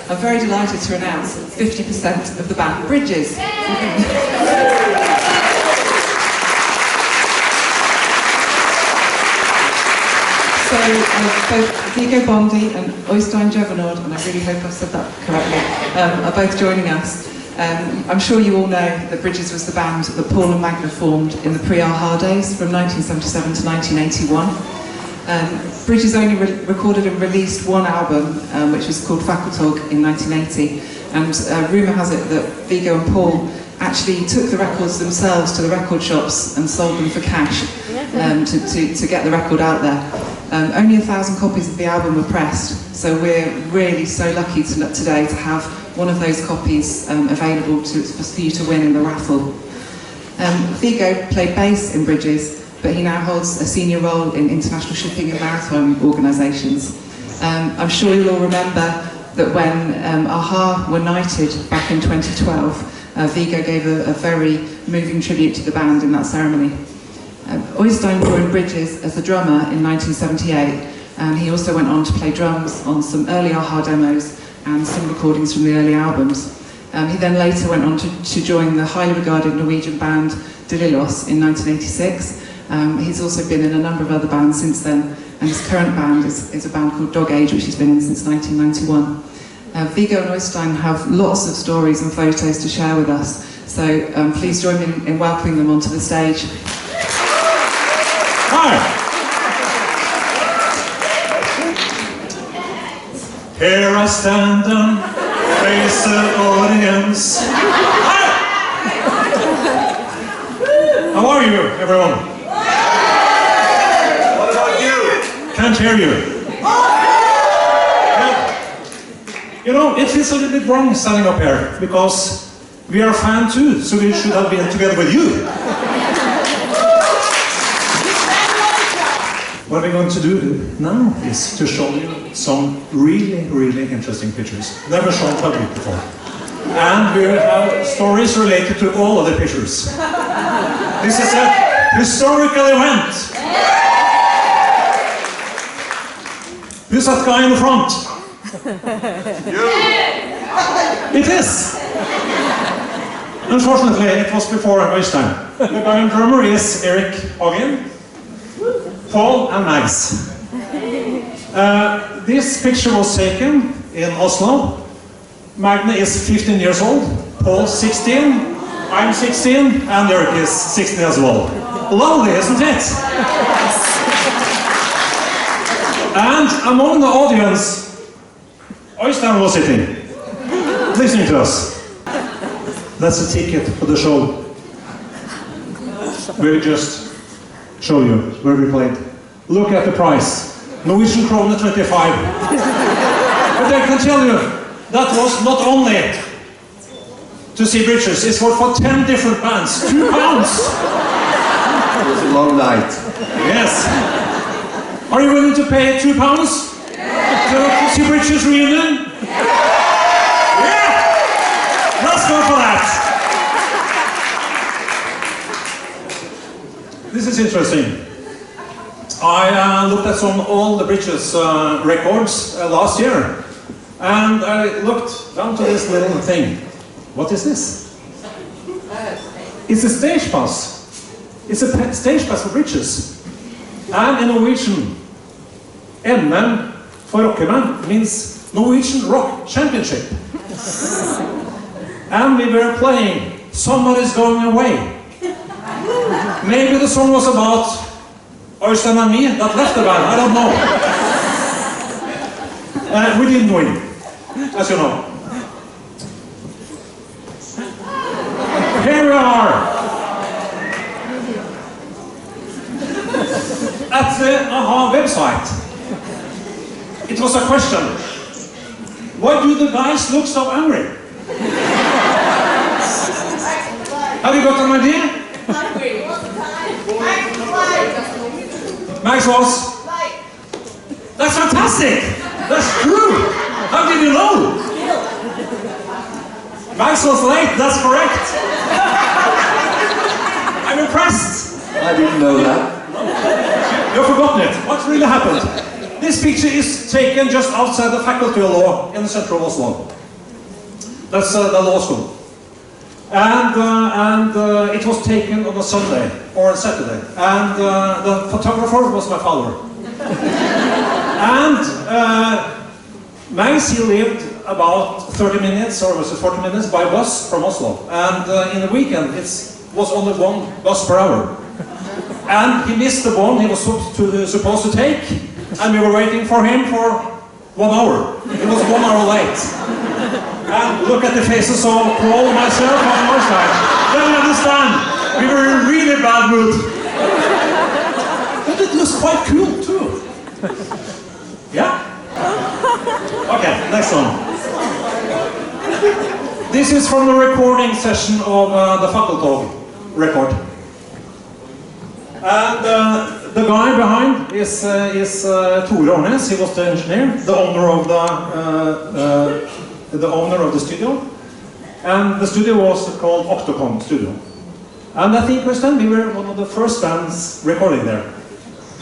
I'm very delighted to announce 50% of the band Bridges. So both Viggo Bondi and Øystein Jevanord, and I really hope I've said that correctly, are both joining us. I'm sure you all know that Bridges was the band that Paul and Magna formed in the pre-Aha days from 1977 to 1981. Bridges only recorded and released one album, which was called Facultog in 1980, and rumour has it that Viggo and Paul actually took the records themselves to the record shops and sold them for cash to get the record out there. Only 1,000 copies of the album were pressed, so we're really so lucky today to have one of those copies available for you to win in the raffle. Viggo played bass in Bridges, but he now holds a senior role in international shipping and maritime organisations. I'm sure you'll all remember that when Aha were knighted back in 2012, Viggo gave a very moving tribute to the band in that ceremony. Øystein joined Bridges as a drummer in 1978, and he also went on to play drums on some early Aha demos and some recordings from the early albums. He then later went on to join the highly regarded Norwegian band De Lillos in 1986. He's also been in a number of other bands since then, and his current band is a band called Dog Age, which he's been in since 1991. Viggo and Øystein have lots of stories and photos to share with us, so please join me in welcoming them onto the stage. Hi! Here I stand and face the audience. Hi! How are you, everyone? What about you? Can't hear you. Yeah. You know, it feels a little bit wrong standing up here, because we are fans too, so we should have been together with you. What we're going to do now is to show you some really, really interesting pictures. Never shown public before. And we have stories related to all of the pictures. This is a historical event. Who's that guy in the front? You! It is! Unfortunately, it was before Øystein. The guy on drummer is Erik Hagen. Paul and Max. This picture was taken in Oslo. Magna is 15 years old, Paul 16, I'm 16, and Erik is 16 as well. Lovely, isn't it? And among the audience, Øystein was sitting, listening to us. That's the ticket for the show. We'll just show you where we played. Look at the price. Norwegian krone 25. But I can tell you, that was not only to see Bridges, it's for 10 different bands. £2! It was a long night. Yes. Are you willing to pay £2 to see Bridges reunion? Yeah! Let's go for that. This is interesting. I looked at some old Bridges records last year, and I looked down to this little thing. What is this? It's a stage pass. It's a stage pass for Bridges. And in Norwegian, NM for rockerne means Norwegian Rock Championship. And we were playing Somebody's Going Away. Maybe the song was about Øystein and me that left the band, I don't know. We didn't win, as you know. Here we are. At the Aha website. It was a question. Why do the guys look so angry? Have you got an idea? Hungry all the time. Max was? That's fantastic! That's true! How did you know? Max was late, that's correct! I'm impressed! I didn't know that. You've forgotten it. What really happened? This picture is taken just outside the Faculty of Law in central Oslo. That's the law school. And it was taken on a Sunday or a Saturday. And the photographer was my father. And Magnus, he lived about 30 minutes, or was it 40 minutes, by bus from Oslo. And in the weekend, it was only one bus per hour. And he missed the one he was supposed to take, and we were waiting for him for 1 hour. He was 1 hour late. And look at the faces of Paul, myself, and Øystein. Then you understand, we were in a really bad mood. But it looks quite cool too. Yeah? Okay, next one. This is from the recording session of the Faculty record. And the guy behind is Tore Ornes. He was the engineer, the owner of the studio. And the studio was called Octocom Studio. And I think Øystein, we were one of the first bands recording there.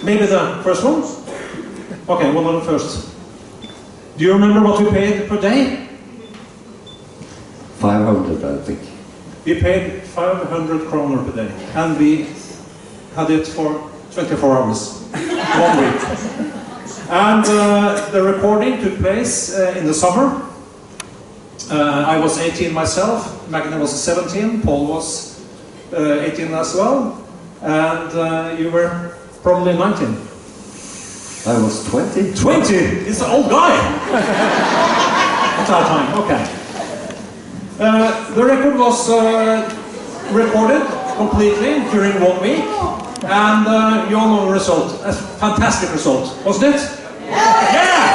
Maybe the first one? Okay, one of the first. Do you remember what we paid per day? 500, I think. We paid 500 kroner per day. And we had it for 24 hours, 1 week. And the recording took place in the summer. I was 18 myself, Magne was 17, Paul was 18 as well, and you were probably 19. I was 20. 20? He's an old guy! At that time, okay. The record was recorded completely during 1 week. And you all know the result. A fantastic result, wasn't it? Yeah!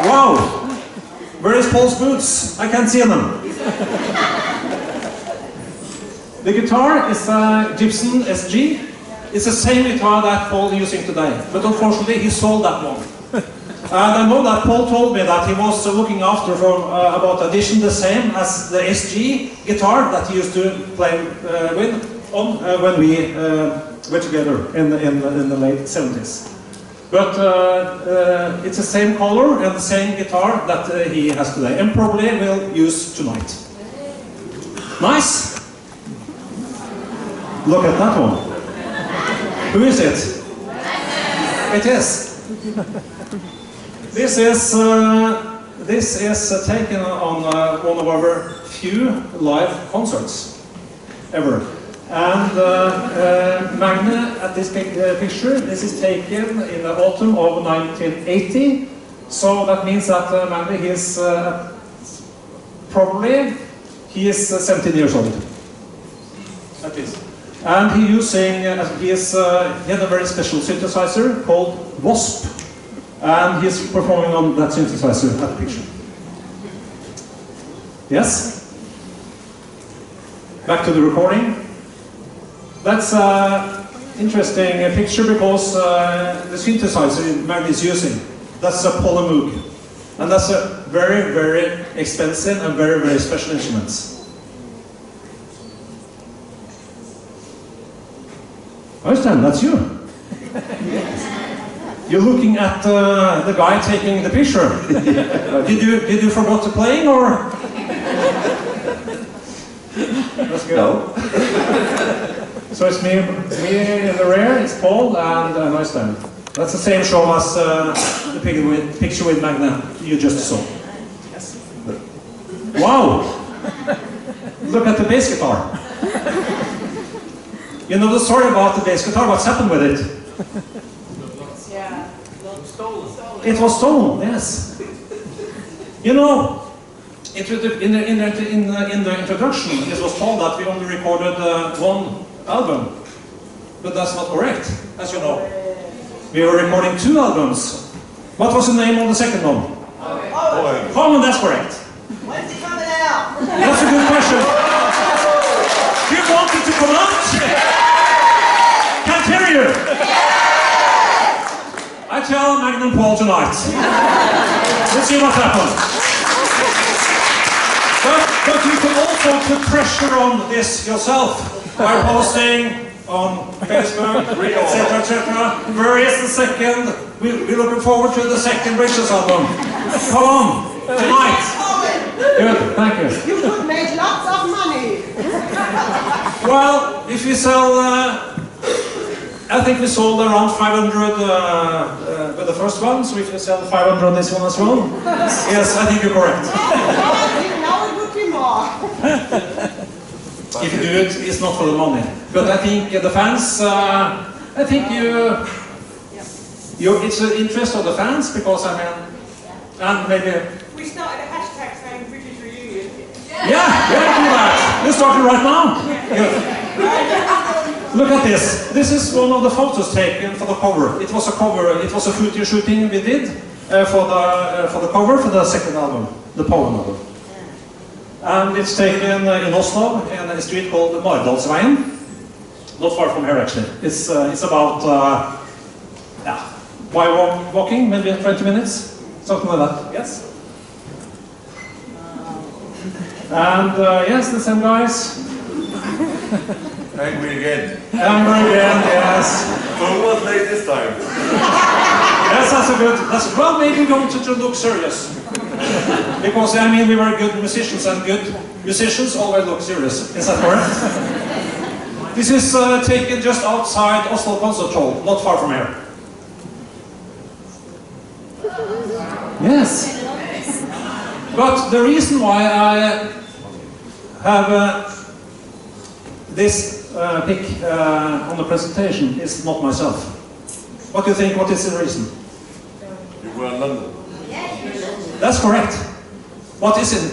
Wow! Where is Paul's boots? I can't see them. The guitar is a Gibson SG. It's the same guitar that Paul is using today. But unfortunately, he sold that one. And I know that Paul told me that he was looking after for about addition the same as the SG guitar that he used to play with. When we were together in the late 70s. But it's the same color and the same guitar that he has today, and probably will use tonight. Nice? Look at that one. Who is it? It is. This is taken on one of our few live concerts ever. And Magne, at this picture, this is taken in the autumn of 1980. So that means that Magne, he is probably 17 years old. That is. And he had a very special synthesizer called Wasp. And he's performing on that synthesizer at the picture. Yes? Back to the recording. That's an interesting picture because the synthesizer Magne is using, that's a Polymoog. And that's a very, very expensive and very, very special instrument. Øystein, that's you. You're looking at the guy taking the picture. Did you forget to playing or? That's good. No. So it's me in the rear, it's Paul and Øystein. That's the same show as the picture with Magne you just saw. Yes. Wow! Look at the bass guitar. You know the story about the bass guitar, what's happened with it? Yeah, stolen. It was stolen, yes. You know, in the introduction, it was told that we only recorded one album, but that's not correct, as you know. We were recording 2 albums. What was the name of the second one? Common, that's correct. When's it coming out? That's a good question. Do you want it to come out? Can't hear you. I tell Magne and Paul tonight. Let's see what happens. But you can also put pressure on this yourself by posting on Facebook, etc., etc. Where is the second we're looking forward to the second Bridges album. Come on, tonight. Good, thank you. You could make lots of money. Well, if we sell, I think we sold around 500 with the first one, so if you sell 500 on this one as well, yes, I think you're correct. Now it would be more. If you do it, it's not for the money. But I think the fans, I think it's an interest of the fans, because I mean, and maybe... We started a hashtag saying British Reunion. Yeah, do that. Let's start it right now. Yeah. Look at this. This is one of the photos taken for the cover. It was a cover. It was a photo shooting we did for the cover for the second album, the poem album. And it's taken in Oslo in a street called Maridalsveien. Not far from here, actually. It's about by walking, maybe 20 minutes, something like that. Yes. And yes, the same guys. Angry again. Angry again, yes. So who was late this time? Yes, that's a good. Well, maybe we wanted to look serious. Because I mean, we were good musicians, and good musicians always look serious. Is that correct? This is taken just outside Oslo Concert Hall, not far from here. Yes. But the reason why I have this pic on the presentation is not myself. What do you think? What is the reason? You were in London. That's correct. What is it?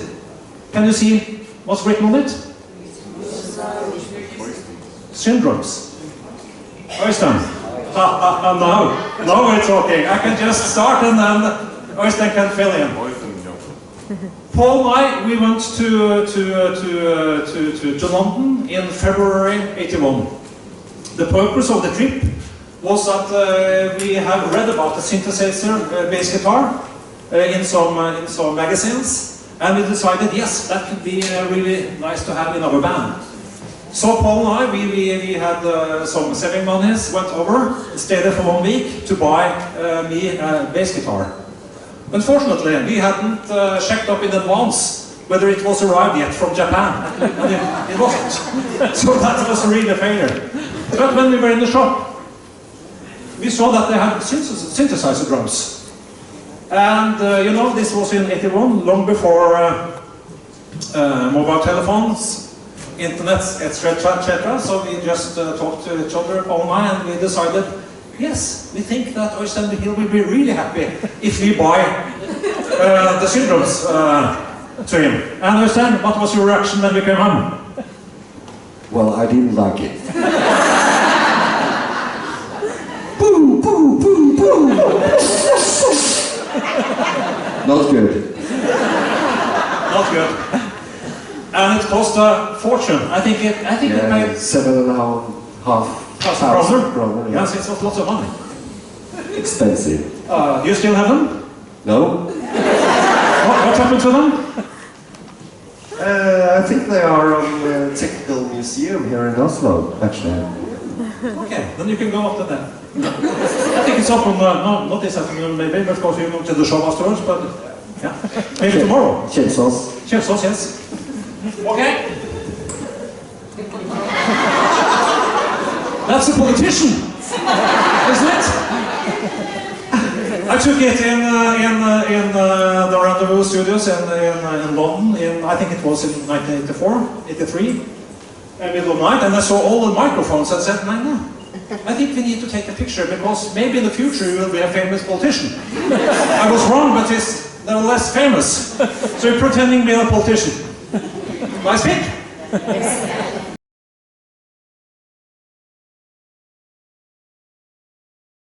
Can you see what's written on it? Syndromes. Øystein. Now we're talking. I can just start and then Øystein can fill in. Paul and I, we went to London in February '81. The purpose of the trip was that we have read about the synthesizer bass guitar in some magazines, and we decided, yes, that could be really nice to have in our band. So Paul and I, we had some saving monies, went over, stayed there for 1 week to buy me a bass guitar. Unfortunately, we hadn't checked up in advance whether it was arrived yet from Japan. And it wasn't. So that was really a failure. But when we were in the shop, we saw that they had synthesizer drums. And you know, this was in '81, long before mobile telephones, internet, etc. So we just talked to each other all night, and we decided, yes, we think that Øystein will be really happy if we buy the syndromes to him. And Øystein, what was your reaction when we came home? Well, I didn't like it. Boo, boo, boo, boo! Not good. Not good. And it cost a fortune. I think it paid 7,500 kroner. Yeah. Yes, it was lots of money. Expensive. Do you still have them? No? What happened to them? I think they are on the Technical Museum here in Oslo, actually. Okay, then you can go up to them. I think it's up on, no, not this afternoon maybe, but of course you go to the show afterwards, but yeah, maybe tomorrow. Kjelsås. Kjelsås, yes. Okay. That's a politician, isn't it? I took it in the Rendezvous Studios in London, I think it was in 1984, 83, middle of night, and I saw all the microphones and said, no, I think we need to take a picture, because maybe in the future you will be a famous politician. I was wrong, but they're less famous. So you're pretending to be a politician. Nice pick?